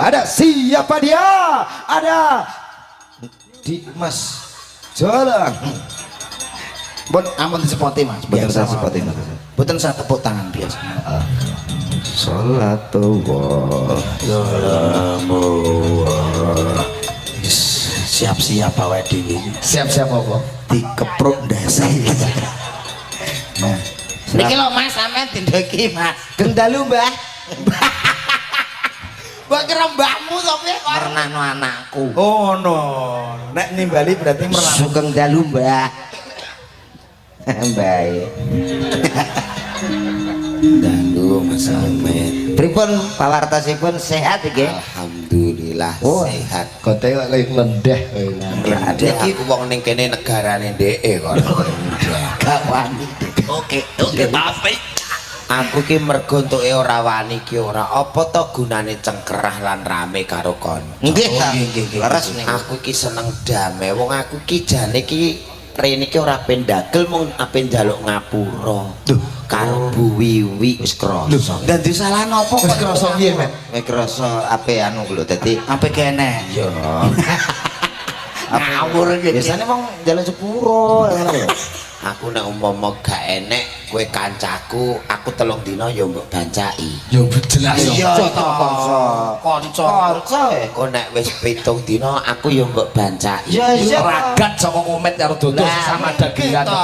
Ada siapa dia? Ada Dimas Jolang. Bon, ampun disepoti Mas. Boten saya seperti itu. Boten saya tepuk tangan biasa. Salatullah. Siap-siap awake dhewe. Siap-siap apa? Dikepruk ndase. Nah, niki lho Mas sampean dindoki Mas. Geng dalu, Mbah. Mbok kira mbahmu to piye kok renano anakku. Oh no. Nek nimbali berarti merana. Sugeng dalu Mbah. Baik. Dalu Mas Ahmed. Pripun pawartosipun sehat iki? Alhamdulillah sehat. Kote kok lagi lendah. Ada aku wong ning kene negarane ndeke kok. Gak wani. Oke, tapi aku ki mergo entuke ora wani ki ora apa to gunane cengkerah lan rame karo kon. Nggih, Leres aku ki seneng damai. Wong aku ki jane ki rene ki ora pendagel mung ape njaluk ngapura. Duh, karo Bu Wiwi wis krasa. Dadi salah napa kok krasa piye, Men? Wis krasa ape anu lho dadi Ape kene? yo. Ngawur iki. Biasane wong njaluk sepuro ngono lho. Aku nek umpama gak enek kowe kancaku, aku 3 dina ya mbok bancaki. Yo jelas Iya yo to kanca. Kok nek wis 7 dina aku ya mbok bancaki. Ya iya ragat saka komet karo dodo sama dagingan yo.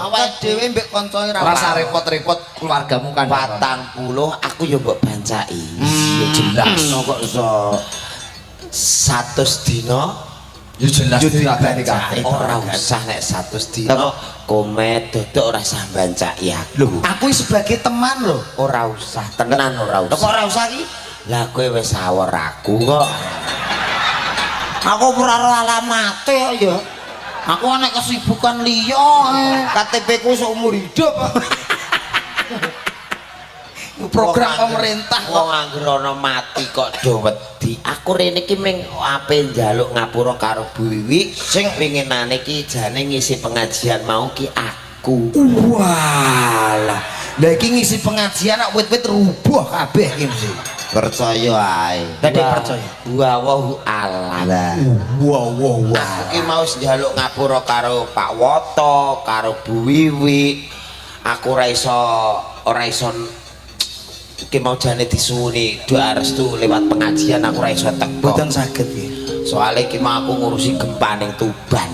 Awake dhewe mbek kancae Rasa repot-repot keluargamu kan. 40 aku ya mbok bancaki. Ya jelas. Kok iso 100 dina Ya jelas diragani kabeh. ora usah nek 100 dina komet dodok ora usah bancaki aku. Aku sebagai teman lho. Ora usah tenan ora usah. Kok ora usah iki? Lah kowe wis sawur aku kok. Aku ora ro alamate kok ya. Aku ana kesibukan liya. KTP ku seumur hidup. Program pemerintah kok wong anggere ana mati kok do wedi. Aku rene iki ming ape njaluk ngapura karo Bu Wiwi sing winginane iki jane ngisi pengajian mau ki aku. Walah. Lah iki ngisi pengajian nak wit-wit rubuh kabeh iki mesti. Percaya ae. Dadi percaya. Wallahu alam. Wow. Aku ki mau njaluk ngapura karo Pak Woto, karo Bu Wiwi. Aku ora iso iki mau jane disuwuni doa restu lewat pengajian aku ora iso teko. Boten saged iki. Soale iki mau aku ngurusi gempaning Tuban.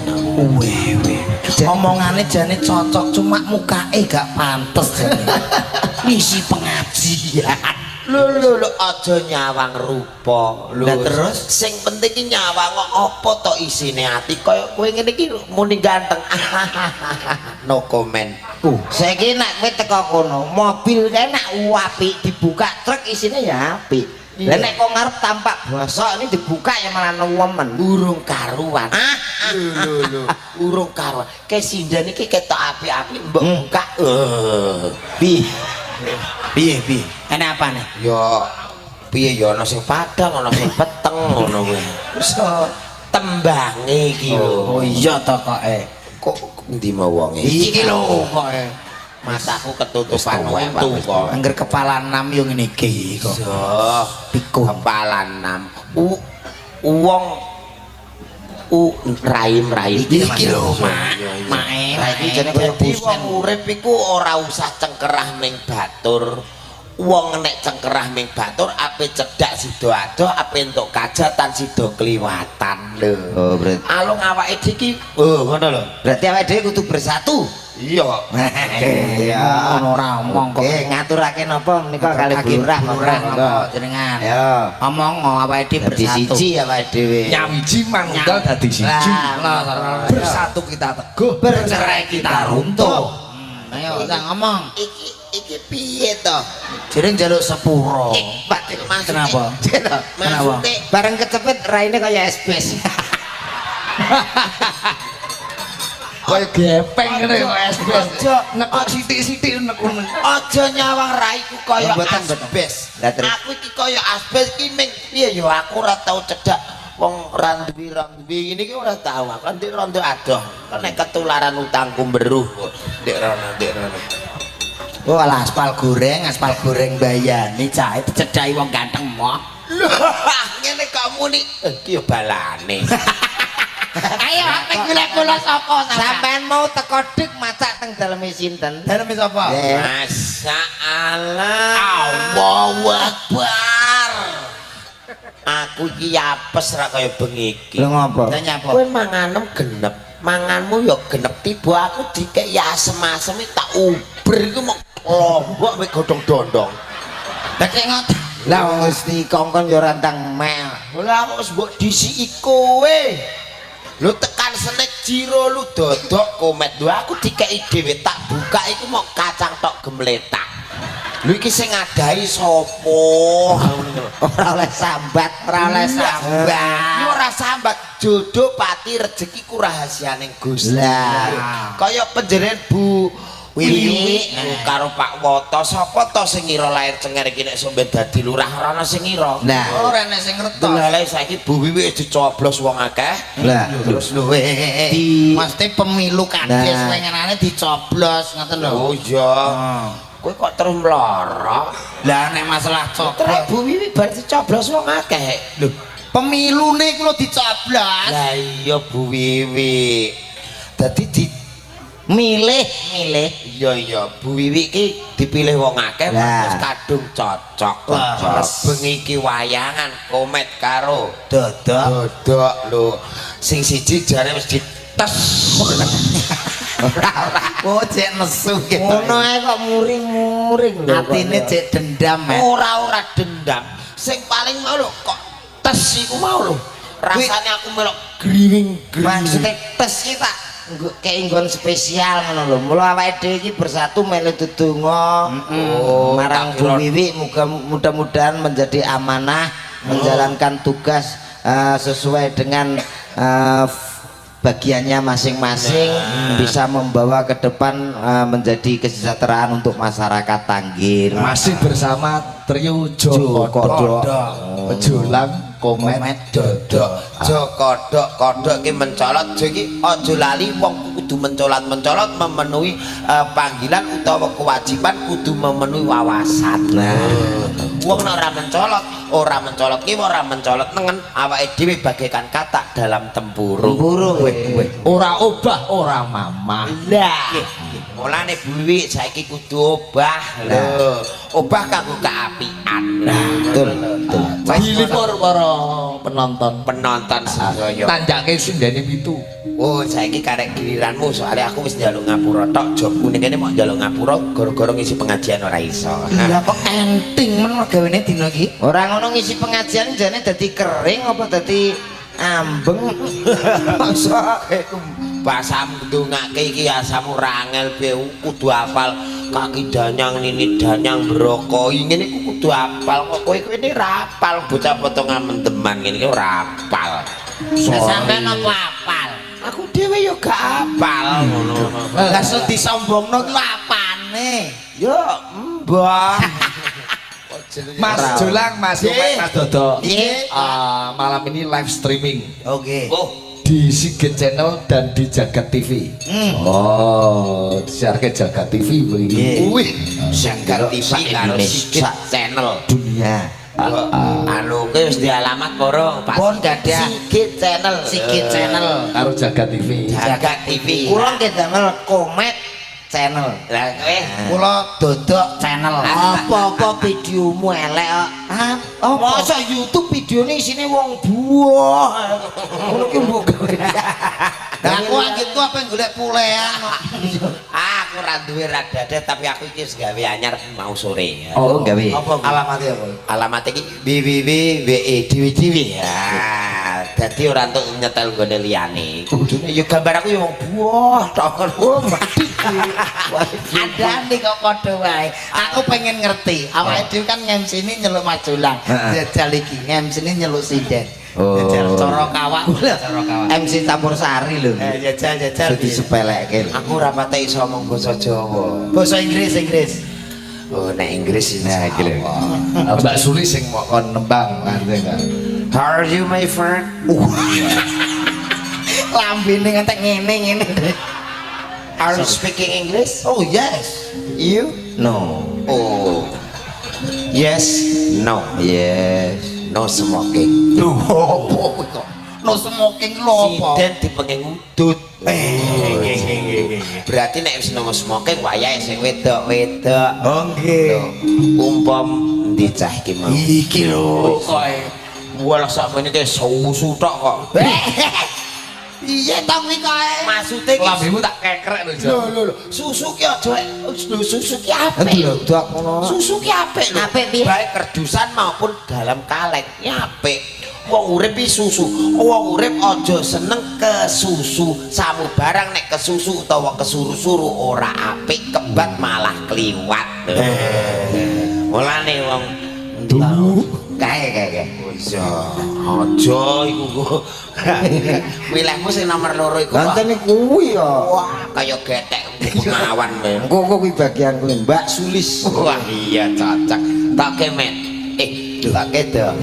Wewe. Omongane jane cocok cuma mukae gak pantes jane. Ngisi pengajian. Lho aja nyawang rupa. Lho Lah terus sing penting ki nyawang apa to isine ati kaya kowe ngene iki muni ganteng. No comment. Saiki nek kowe teko kono, mobil kae nek apik dibuka truk isine ya apik. Lah nek kok ngarep tampak bosok ini dibuka ya malah nemen. Urung karuan. Lho. Urung karuan. Kae sindan iki ketok apik-apik mbok buka. Piye? Enak apa nih? Ya piye ya ana sing padang, ana sing peteng ngono kuwi. Iso Tembange iki lho. Oh iya to Kok endi mau wonge? iki lho koke. Mataku ketutupan untu kok. Angger kepala 6 yo ngene iki kok. Piku kepala 6. Wong raim Iki lho, Mae. Iki jane kaya wong urip iku ora usah cengkerah ning batur. Wong nek cengkerah ning batur ape cedak sida adoh, ape entuk kajatan sida kliwatan lho. Oh, berarti Alung awake dhewe iki ngono lho. berarti awake dhewe kudu bersatu. Iya. Ya, ono ora omong kok. Ngaturake napa menika kalih lurah monggo jenengan. Ya. Omong awake dhewe bersatu. Siji awake dhewe. Nyamji manggal dadi siji. Bersatu kita teguh, Bercerai kita runtuh. Ayo kita ngomong. Iki piye to? Jeneng njaluk sepuro. Kenapa? Kenapa? Bareng kecepet raine kaya espes. kaya gepeng ngene kok SBS. Nekok sithik-sithik nekuk. Aja nyawang raiku kaya Mboten, mboten. asbes. Lah, terus? Aku iki kaya asbes iki ming piye ya aku ora tau cedak wong randuwi ngene iki ora tau. Aku ndek rondo adoh. Nek ketularan utangku mberuh. Ndek rono. Oh, alah aspal goreng bayani cahe cedhaki wong ganteng moh. Ngene kok muni iki yo balane. Ayo apik golek kula sapa Sampeyan mau teko dik macak teng daleme sinten? Daleme sapa? Masyaallah. Allahu Akbar. Aku iki apes ra kaya bengi iki. Lho ngopo? Nyapa? Kowe manganem genep. Manganmu ya genep tiba aku dikek ya asem-asem tak uber iku mok lombok mek godhong dondong. Dadi ngoten. Lah wis dikongkon yo rantang mel. Lah kok wis mbok disiki kowe. Lu tekan senek jiro lu dodok komet lho aku dikeki dhewe tak buka iku mok kacang tok gemletak. Lho iki sing ngadahi sapa? Ora oleh sambat, ora oleh sambat. Yo ora sambat jodoh pati rezeki ku rahasianing Gusti. Lah. Kaya penjeren Bu Wiwi karo Pak Woto sapa to sing ngira lair cenger iki nek sampe dadi lurah ora ana sing ngira. Nah, Ora enek sing ngertos. Lah saiki Bu Wiwi dicoblos wong akeh. lah Terus luwe Mesti pemilu kades Nah. pengenane dicoblos ngoten lho. Oh iya. Kowe kok terus mlorok. Lah nek masalah Terus coblos Bu Wiwi bar dicoblos wong akeh. Lho, pemilune iku lho dicoblos. lah iya Bu Wiwi. Dadi milih. iya Bu Wiwi iki dipilih wong akeh Lah. terus kadung cocok. Lah. Bengi iki wayangan komet karo Dodok. dodok lho. Sing siji jare wis dites. Oh, cek nesu gitu. Ngono ae kok muring-muring lho. Atine cek dendam, Mek. Ora dendam. Sing paling mau lho kok tes iku mau lho. Rasane aku melok griwing. maksudnya tes iki tak keinggon spesial ngono lho. Mula awake dhewe iki bersatu melu ndedonga marang tak Bu kira- Wiwi mudah-mudahan menjadi amanah menjalankan tugas sesuai dengan bagiannya masing-masing bisa membawa ke depan menjadi kesejahteraan untuk masyarakat Tanggir. Masih bersama trio Jokodok. Pejulang komet Dodok, kodok iki mencolot, jo iki aja lali wong kudu mencolot memenuhi panggilan utawa kewajiban kudu memenuhi wawasan. Nah, wong nek ora mencolot ki ora mencolot nengen awake dhewe bagaikan katak dalam tempurung. Burung ora obah ora mamah. Lah, mulane Bulwi saiki kudu obah lho. Obah kanggo keapian. betul. Dilipur para penonton sedaya. tanjake sindene pitu. Oh, saiki karek giliranmu soalnya aku wis njaluk ngapura tok. Jobku ning kene mau njaluk ngapura gara-gara ngisi pengajian ora iso. Lah kok enting men gawene dina iki. Ora ngono ngisi pengajian jane dadi kering apa dadi ambeng. Masa basam ndongake iki asam ora angel piye kudu hafal kaki danyang nini danyang broko ngene iku kudu hafal kok kowe ini ora hafal bocah potongan mendeman ngene iki ora hafal. Sampeyan apa apal? Aku dhewe yo gak hafal ngono. Lah sok disombongno ki apane? Yo mbah. Mas Jolang, Mas Komet, Mas Dodo. Nggih. Malam ini live streaming Oke. Oh, di Sigen Channel dan di Jagat TV. Oh, disiarke Jagat TV begini. wih, Jagat TV karo Sigit Channel. Dunia. Anu kowe wis di alamat borong Pak. Pun gadah Sigit Channel. Sigit Channel karo Jagat TV. Jagat TV. Kula nggih damel Komet channel. Lah kowe Kula Dodok Channel. Apa-apa videomu elek kok. Oh, masa YouTube videone isine wong buah. Ngono ki mbok gawe. Lah aku anggitku apa yang golek pulean kok. aku ora duwe radada tapi aku iki wis gawe anyar mau sore. Oh, gawe. Apa alamatnya apa? Alamat iki www.dewi ya. Dadi ora entuk nyetel nggone liyane. Kudune ya gambar aku ya wong buah tok. Oh, Ada nih kok padha wae. Aku pengen ngerti. Awake dhewe kan ngemsini nyeluk majulang. Jajal iki ngemsini nyeluk sinden. Oh. Jajal cara kawak. Cara kawak. MC Campur Sari lho. Jajal. Jadi sepelekke. Aku ora pate iso ngomong basa Jawa. Basa Inggris. Oh, nek Inggris ini. Nah, iki lho. Mbak Suli sing mau kon nembang ngerti enggak? How are you my friend? Lambene ngentek ngene. Are you speaking English? Oh yes. You? No. Oh. Yes. No. Yes. no smoking. Lho opo kuwi kok? No smoking lho apa? Siden dipenging udut. Berarti nek wis no smoking wayahe sing wedok-wedok. Oh nggih. Umpam ndi cah iki mau. Iki lho Koe walah sakmene ki susu tok kok. Iya to kuwi kae. Maksude ki Lambemu tak kekrek lho. lho susu ki aja susu ki apik. Ndodok ngono. Susu ki apik lho. Apik piye? Baik kerdusan maupun dalam kaleng ki apik. Wong urip iki susu. Wong urip aja seneng ke susu. Samu barang nek ke susu utawa kesuru-suru ora apik, kebat malah kliwat. Mulane wong kae. Iya, aja iku kok. Wilayahmu sing nomor 2 iku. Gantene kuwi ya. Wah, kaya getek pengawan kowe. Engko kuwi bagian kuwi Mbak Sulis. Wah, iya cocok. Tak kemet. Tak kedo.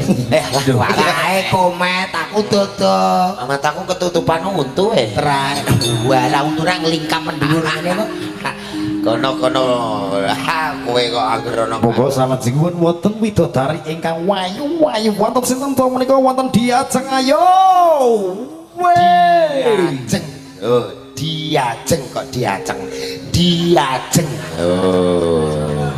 Kae komet aku dodo. Mataku ketutupan untu Terang. Wala untura nglingkap mendhuwur ngene kok. Kono-kono. Kowe kok anggere ana. Bapak salajengipun wonten widodari ingkang wayu-wayu wonten sinten to menika wonten Diajeng ayo. Diajeng. Oh, diajeng kok diajeng. Diajeng. Oh.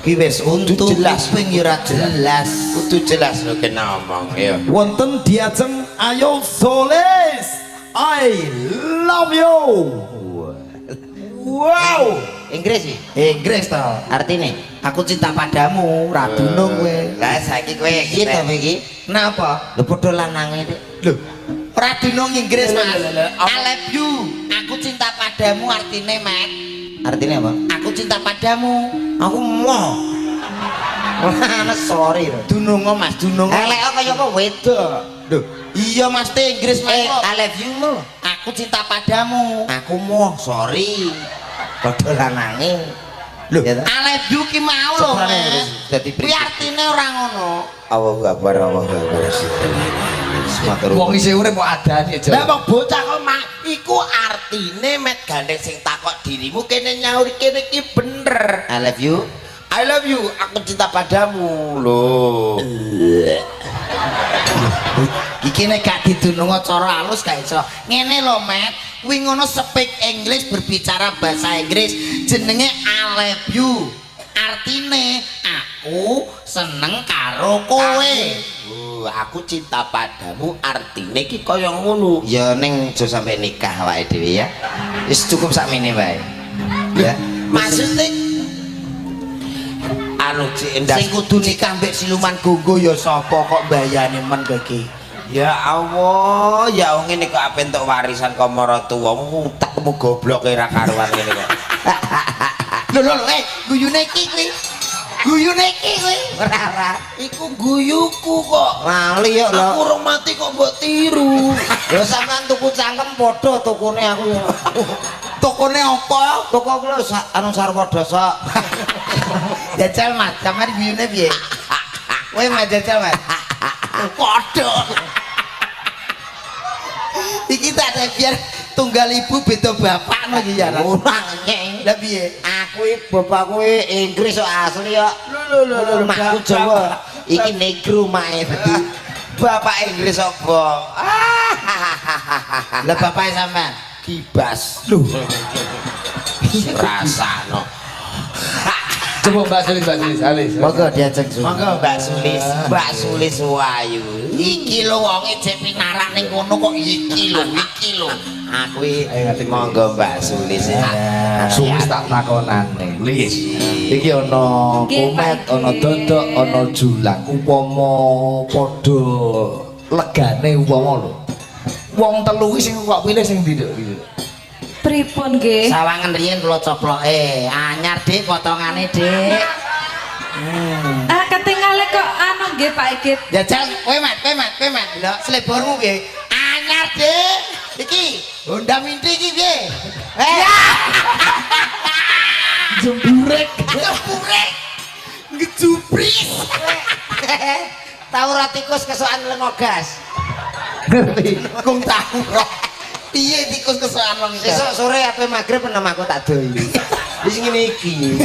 Ki wis untu jelas. ping ya ora jelas. Kudu jelas lho kena omong ya. Wonten Diajeng ayo Solis. I love you. Wow. Inggris sih. Inggris to. Artine Aku cinta padamu, ra dunung kowe. Lah saiki kowe iki to iki. Napa? Lho padha lanange Dik. Lho, ora dunung Inggris, Mas. lho. I love you. Aku cinta padamu artine, Mat. Artine apa? Aku cinta padamu. Aku mau. Ana sorry lho. Dunungo, Mas, dunungo. Elek kaya apa wedok. Lho, iya Mas te Inggris, Mas. I love you mo. Aku cinta padamu. Aku mau sorry. Padha lanange. Lho, Ya ta? I love you ki mau lho, Sebenarnya Mas. terus dadi Kuwi artine ora ngono. Allahu Akbar, Allahu Akbar. Matur. Wong isih urip kok adane aja. Lah wong bocah kok mak iku artine met gandeng sing takok dirimu kene nyaur kene iki bener. I love you. I love you, aku cinta padamu. Loh. Iki nek gak didunungo cara halus gak iso. Ngene lho, Mat. Kuwi ngono speak English berbicara bahasa Inggris jenenge I love you. Artine aku seneng karo kowe. Aku cinta padamu artine iki kaya ngono. Ya ning aja sampe nikah awake dhewe ya. Wis cukup sakmene wae. Ya. Maksudnya anu Cik Endas. Sing kudu nikah mbek siluman gonggo ya sapa kok mbayane men kowe iki. Ya Allah, ya wong ngene kok ape entuk warisan ka maratuwa, utekmu goblok ra karuan ngene kok. Lho, guyune iki kuwi. Guyune iki kuwi. Ora. Iku guyuku kok. Lali yo lho. Aku urung mati kok mbok tiru. Lho sampean tuku cangkem padha tukune aku. Tokone apa? Tuku aku lho anu Sarwadasa. Jajal Mas, sampean guyune piye? Kowe Mas jajal Mas. Padha. Iki tak ada biar tunggal ibu beda bapak no iki ya. Ora nyek. Lah piye? Aku iki bapakku Inggris kok asli ya. Lho, Makku Jawa. Iki negro mae dadi Bapak Inggris apa? Lah bapake sampean. Kibas. Lho. Rasano. Coba Mbak Sulis, alis. monggo diajeng su. Monggo Mbak Sulis wayu. Iki lho wonge jek pinarak ning kono kok iki lho. Aku iki monggo Mbak Sulis ya. Sulis tak takonane. Lis. Iki ana komet, ana dodok, ana julang. Upama padha legane upama lho. Wong telu iki sing kok pilih sing ndi, Dik? Pripun nggih? Sawangan riyen kula coploke anyar Dik potongane Dik. Ah ketingale kok anu nggih Pak Igit. Jajal kowe Mat. Lho selebormu piye? Anyar Dik. Iki Honda Minti iki piye? Jemburek. Ngejubris. Tahu ora tikus kesokan lengo gas. Ngerti. Kung tahu kok. Piye tikus kesokan wong iki? Besok sore ape magrib enem aku tak doi. Wis ngene iki.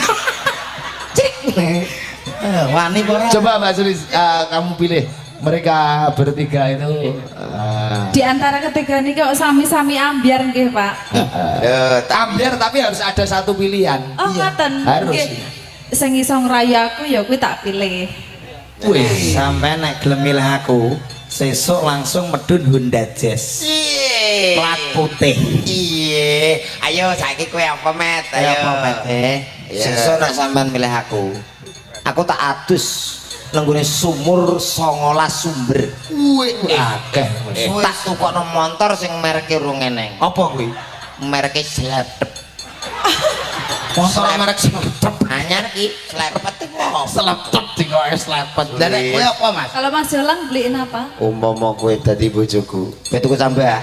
Wani ora? Coba Mbak Sulis, kamu pilih mereka bertiga itu Di antara ketiga ini kok sami-sami ambiar nggih, Pak. ambiar tapi harus ada satu pilihan. Oh, ngoten. harus. Nggih. Sing iso ngrayaku ya kuwi tak pilih. Wih, Sampai nek gelem milih aku, sesuk langsung medun Honda Jazz. Plat putih. Iya, ayo saiki kowe apa met? Ayo apa Met? Sesuk nek sampean milih aku tak adus nenggone sumur 19 sumber. akeh. Tak tukokno motor sing mereke rung eneng. Apa kuwi? Mereke Slepet. Motor merek Slepet. Anyar ki Slepet iku apa? Slepet dikoke Slepet. Lah nek kowe apa, Mas? Kalau Mas Jolang beliin apa? Umpama kowe dadi bojoku, Kowe tuku tambah.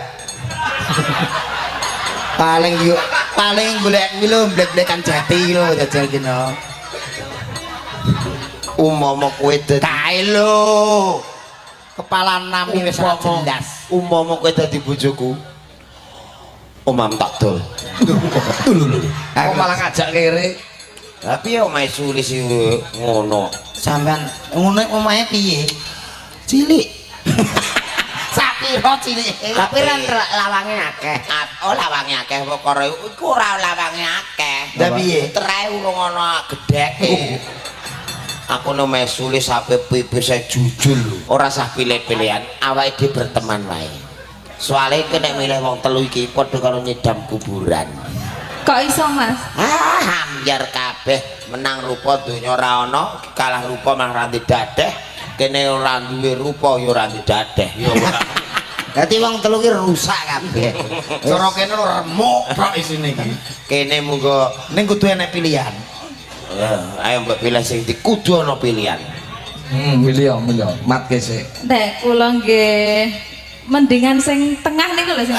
paling golek kuwi lho blek-blekan jati lho jajal kene. umpama kowe dadi Kae lho. Kepala nami wis ora jelas. umpama kowe dadi bojoku, omam tak dol. Aku malah ngajak kere. Tapi ya omahe sulis iki ngono. Sampean ngene omahe piye? Cilik. Sapiro cilik? Tapi kan lawange akeh. Oh lawange akeh perkara iku ora lawange akeh. Lah piye? Terae urung ana gedheke. Aku nomeh sulis sampe pipis saya jujul. Ora sah pilih-pilihan, awake dhewe berteman wae. Soale nek milih wong telu iki padha karo nyedam kuburan. Kok iso, Mas? Ambyar kabeh menang rupa donya ora ana, kalah rupa malah ranti dadeh. Kene ora duwe rupa ya ora dadeh. Ya ora. Dadi wong telu ki rusak kabeh. Cara kene lho remuk tok isine iki. Kene munggo Ning kudu enek pilihan. ayo mbok pilih sing di kudu ana pilihan. Milih mat kesik. Nek kula nggih mendingan sing tengah niku lho sing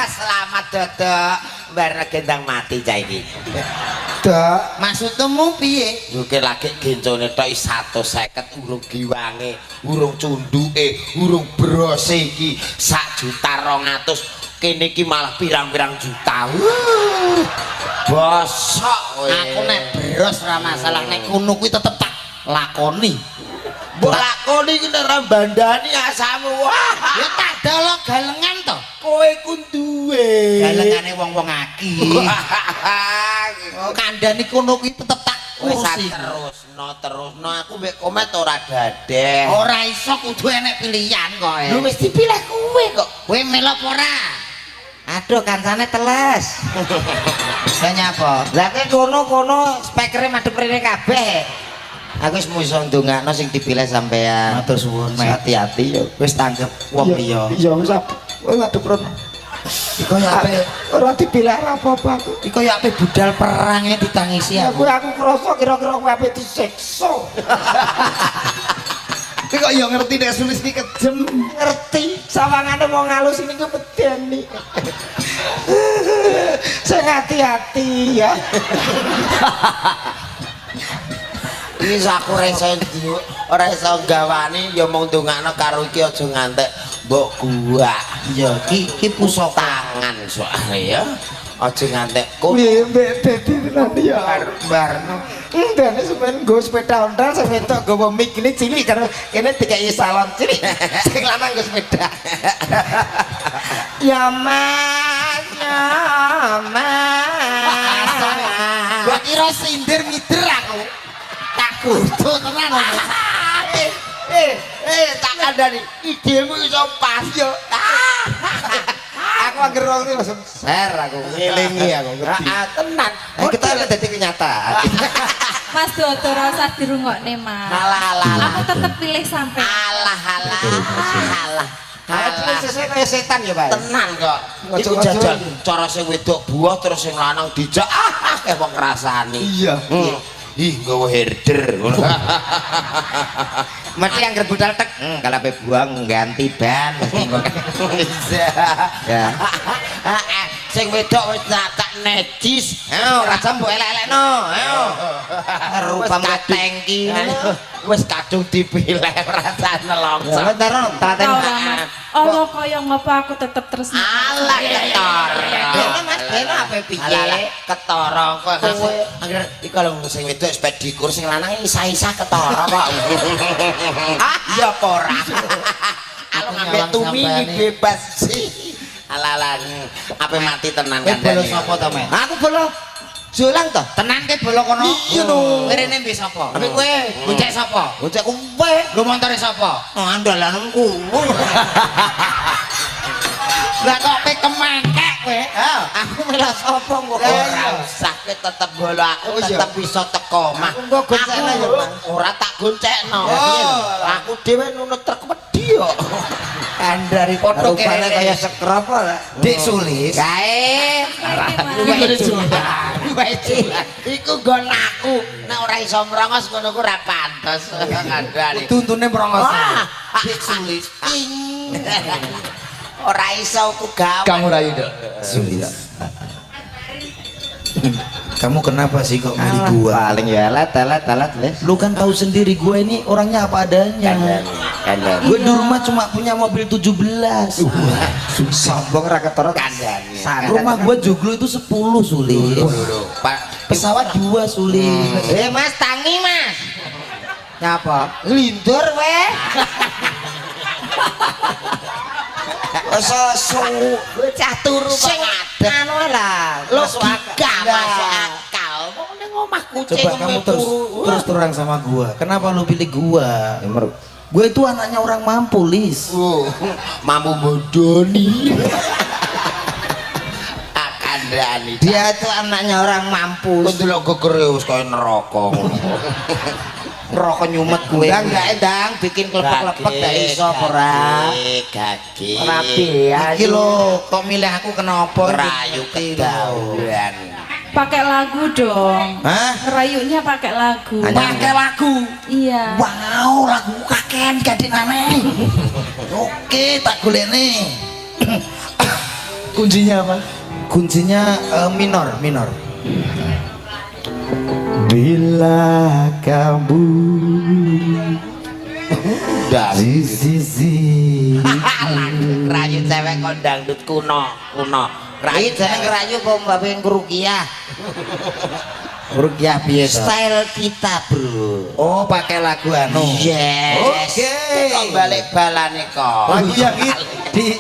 Selamat dodok. Bar gendang mati cah iki. Dak, maksudmu piye? Luke lagi gencone tok 150 urung giwange, urung cunduke, urung brose iki 1.200.000. Kene iki malah pirang-pirang juta. Bosok kowe. Aku nek bros ora masalah, nek kono kuwi tetep tak lakoni. mbok lakoni iki nek ora bandani asamu. Wah, Ya tak delok galengan to. kowe ku duwe. Galengane wong-wong aki. Kandhani kono kuwi tetep tak Wis urusi. terusno aku mbek komet ora dadeh. Ora iso kudu enek pilihan kowe. Lu wis dipilih kowe kok. Kowe melok apa? Aduh kancane teles. Lah nyapa? Lah kono spekere madhep rene kabeh. Aku wis muso ndongakno sing dipilih sampean. Matur suwun, Mek. Hati-hati yo. Wis tanggep wong liya. Iya wis ngadep rono. Iku ya ape Ora dipilih apa-apa aku. iku ya ape budal perange ditangisi aku. Aku krasa kira-kira kowe ape disiksa. Tapi kok ya ngerti nek sulis iki kejem. Ngerti sawangane wong halus ini ku medeni. Sing hati-hati ya. Iki aku ora iso gawani ya mung ndongakno karo iki aja ngantek mbok gua. Ya iki pusaka Tangan soalnya ya. Aja ngantek kok. Mbek dadi tenan ya. barno. Dene sampeyan nggo sepeda ontel sing wedok nggawa mic ini cilik karo kene dikai salon cilik. Sing lanang nggo sepeda. Ya mas, ya mas. Gua kira sindir mider aku. Tak kudu tenan aku. Tak kandani idemu iso pas yo. Aku anggere wong iki langsung share aku ngelingi aku ngerti. Tenan. Kita udah jadi kenyataan. Mas Dodo ora usah dirungokne, Mas. Alah. Aku tetep pilih sampean. Alah. Alah sesuai kaya setan ya, Pak. Tenan kok. Iku Ojo-ojo. jajal cara sing wedok buah terus sing lanang dijak wong ngrasani. Iya. Ih, nggawa herder ngono. Mesti anggere budal tek, kalau ape buang ganti ban mesti ngono. Ya. sing wedok wis tak nejis. Ayo raja mbok elek-elekno. Ayo. Rupamu tangki. Wis kadung dipilih rasane nelongso. Ya entar telaten. Ora Mas. Allah kaya ngopo aku tetep tresno. Alah ketor. Dene Mas Beno ape piye? Ketara kok anggere iki kalau sing wedok wis pedikur sing lanang isa-isa ketara kok. Ya apa ora. Aku ngambil tumini bebas sih. Alalan ape mati tenan kan. Bolo sapa to, Mas? Aku bolo Jolang toh. Tenan ke bolo kono? Iya no. Rene mbek sapa? Ape kowe Goncek sapa? Gojek kowe. Lho montore sapa? Andalanku. Lah kok pe kemangkek kowe? Ha? Aku malah sapa kok Ora usah ke tetep bolo aku tetep bisa teko mah. Aku kok goncekno ya, Mas. Ora tak goncekno. Oh. Aku dhewe nunut truk wedi kok. Kandari foto Rupane kene kaya sekrap lah. Dik Sulis. Gae. Iku nggon aku. Nek ora iso mrongos ngono ku ora pantes. Kandhane. Tuntune merongos. Wah. Dik Sulis. Ora iso ku gawe. Kamu rayu dok. Sulis. Kamu kenapa sih kok milih gua? Paling ya telat wes. Lu kan tahu sendiri gua ini orangnya apa adanya. Kandani. Gue di rumah cuma punya mobil 17. Sombong ra ketara Kandani. Rumah gua joglo itu 10 Sulis. Pak Pesawat 2 Sulis. Mas tangi Mas. Nyapa? Lindur we. So bocah turu sing anu lah. logika masuk akal. Wong ning omah kucing Coba kamu terus terang sama gua. Kenapa lu pilih gua? Gue itu anaknya orang mampu, Lis. mampu bodoni. Akandani. Dia itu anaknya orang mampu. Kok delok gegere wis kaya neraka ngono. Rokok nyumet gue. Enggak edang bikin klepek-klepek gak iso ora. Gage. Rapi ya. Iki lo kok milih aku kenapa? Rayu kedauan. Pakai lagu dong. Hah? Ngerayunya pakai lagu. Pakai lagu. Iya. Wow, lagu kakean kadinane. Oke, tak golekne. Kuncinya apa? Kuncinya minor. Bila kamu di sisi Rayu cewek kok dangdut kuno. Rayu jeneng rayu kok mbak pengen kerukiah. Rukyah piye to? Style kita, Bro. Oh, pakai lagu anu. Yes. Oke. Kok balik balane kok. Lagu yang di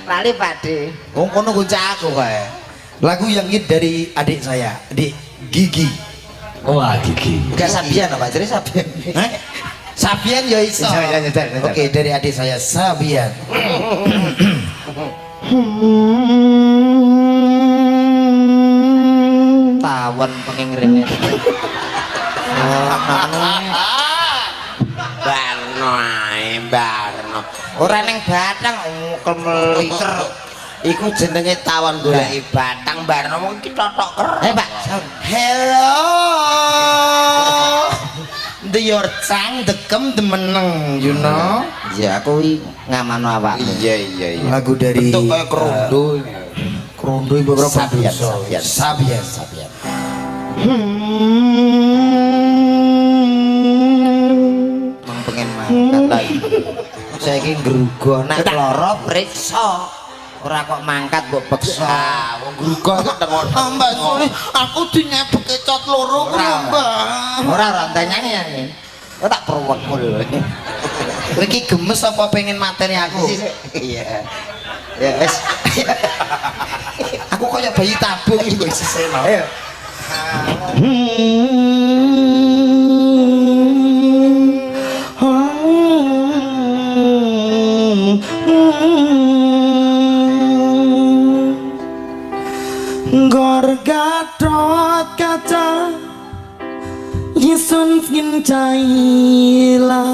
Lali Pakde. wong kono goncak aku kae. Lagu yang hit dari adik saya, adik Gigi. Wah gigi. Enggak Sabian apa? Jadi Sabian. Hah? Sabian ya iso. Nyetel. Oke, dari adik saya Sabian. Tawon pengen ngrene. Barno. Ora ning batang kemeliter. Iku jenenge tawon goleki batang barno mung iki totok keren. Pak. Hello. The your cang dekem demeneng, you know. Ya aku ngamano awak. Iya. Lagu dari Bentuk kayak kerondo. Kerondo beberapa Sabian. Sabian. Mang pengen mangkat lagi. Saiki ngrugo nek lara priksa. Ora kok mangkat mbok beksa. Ah, wong grugo kok tengok. Mbak Suli, aku dinyepek cot loro ku lho, Mbak. Ora nyanyi. Kok tak perwekul. Kowe iki gemes apa pengen materi aku? Iya. Ya wis. Aku kayak bayi tabung iki kok seseno. Ayo. Gor gatot kaca Yisun ngin caila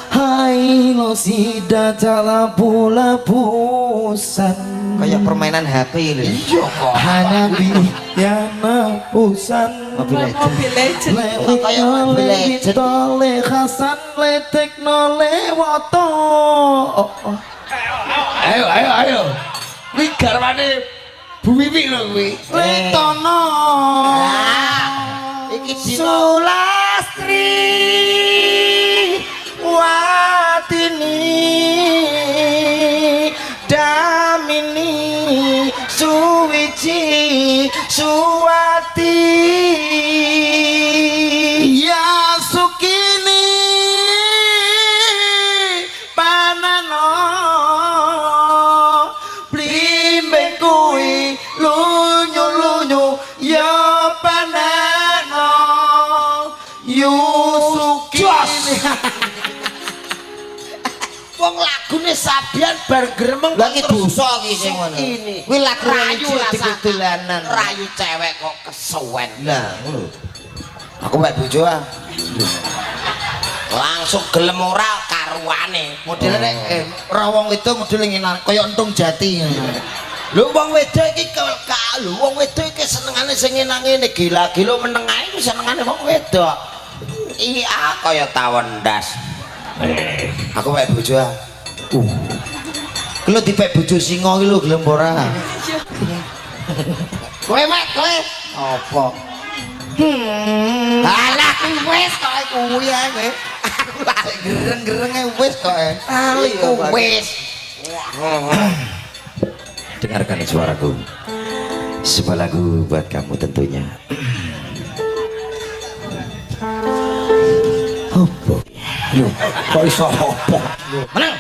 Hai lo sida cala pula pusan Kayak permainan HP lho. Iya kok. Hanabi yana pusan Mobile Mobile Legend. Kayak Mobile Legend. Le khasan le tekno le woto Ayo. Kuwi garwane Bu Wiwi lho kuwi. Letono. Iki dino Sulastri Watini Damini Suwici Suwati Ya Sukini Panano Blimbing kui Lunyu-lunyu Ya Panano Yusukini Wong lagune Sabian bar gremeng lagi dosa iki sing ngono. Kuwi lagu rayu lah dolanan. rayu cewek kok kesuwen. Nah, ngono. Aku mbak bojo ah. Langsung gelem ora karuane. Modelnya nek rawong itu modelnya ngene kaya entung jati. Lho wong wedok iki lho wong wedok iki senengane sing ngene gila-gila meneng ae ku senengane wong wedok. Iya kaya tawon ndas. Aku mbak bojo ah. Kulo dipek bojo singa iki lho gelem ora. Kowe mek kowe. Apa? Alah kuwi wis kok kuwi ae kowe. Aku lak gereng-gerenge wis kok. Iku wis. Dengarkan suaraku. Sebuah lagu buat kamu tentunya. Apa? Loh, kok iso apa? Menang.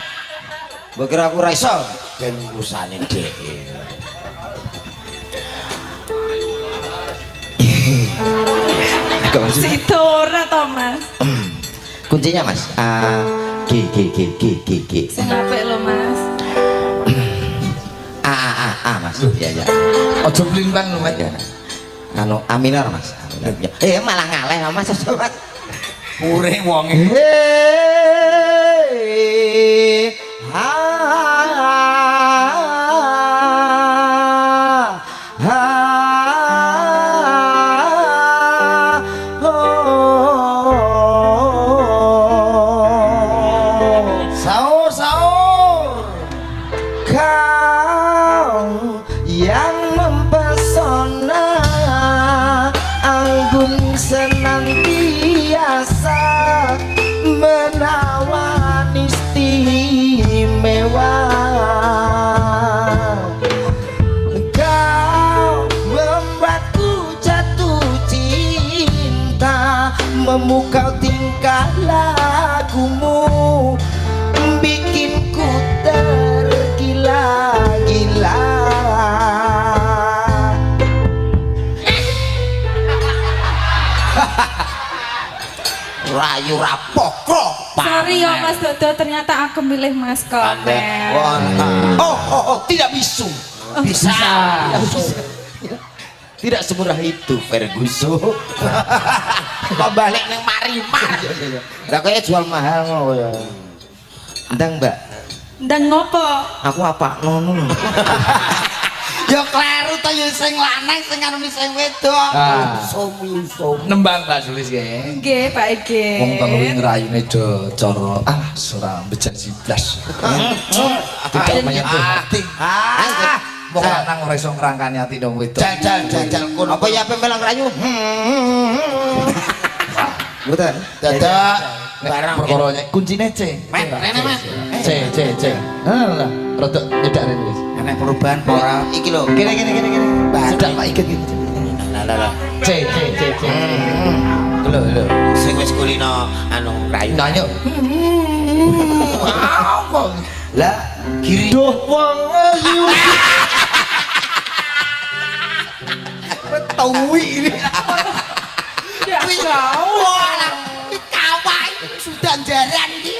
Mbok kira aku ra iso Ben urusane dhewe. Situ ora to, Mas. kuncinya Mas. G Sing apik lho, Mas. A Mas. Ya ya. Aja blimbang lho, Mas. Ya. Anu A minor Mas. A minor. Malah ngaleh Mas. Mas. Muring wonge. Hey, Sahur sahur. kau yang mempesona, anggun senantiasa menawan istimewa. Kau membuatku jatuh cinta, memukau tingkah lakumu, bikinku tergila-gila. Rayu rapokro. Sorry ya Mas Dodo, ternyata aku milih Mas Komel. Oh, tidak bisu. Bisa. Tidak semurah itu Ferguson. Kok balik neng Marimar. Lah kaya jual mahal ngono ya. Ndang Mbak, Ndang ngopo? aku apa ngono. Yo kleru to yo sing lanang sing karo sing wedok. Nembang Mbak Sulis nggih. Nggih, Pak Ege. Wong telu kuwi ngrayune do cara ora bejasi blas. Tidak menyentuh hati. Wong lanang ora iso ngrangkani ati dong wedok. Jajal kono. Apa ya pemelang rayu? Betul. Dadak Barang perkara kuncine C. Mas, rene Mas. C. Lah, rodok nyedak rene wis. enek perubahan apa ora? Iki lho. Kene. Sudah Pak Iket gitu. Lah. C. Lho. Sing wis kulino anu rayu. Nah, yuk. Lah, kiri. Duh wong ayu. Tawi ini. Ya, Wah, kawai sudah jaran iki.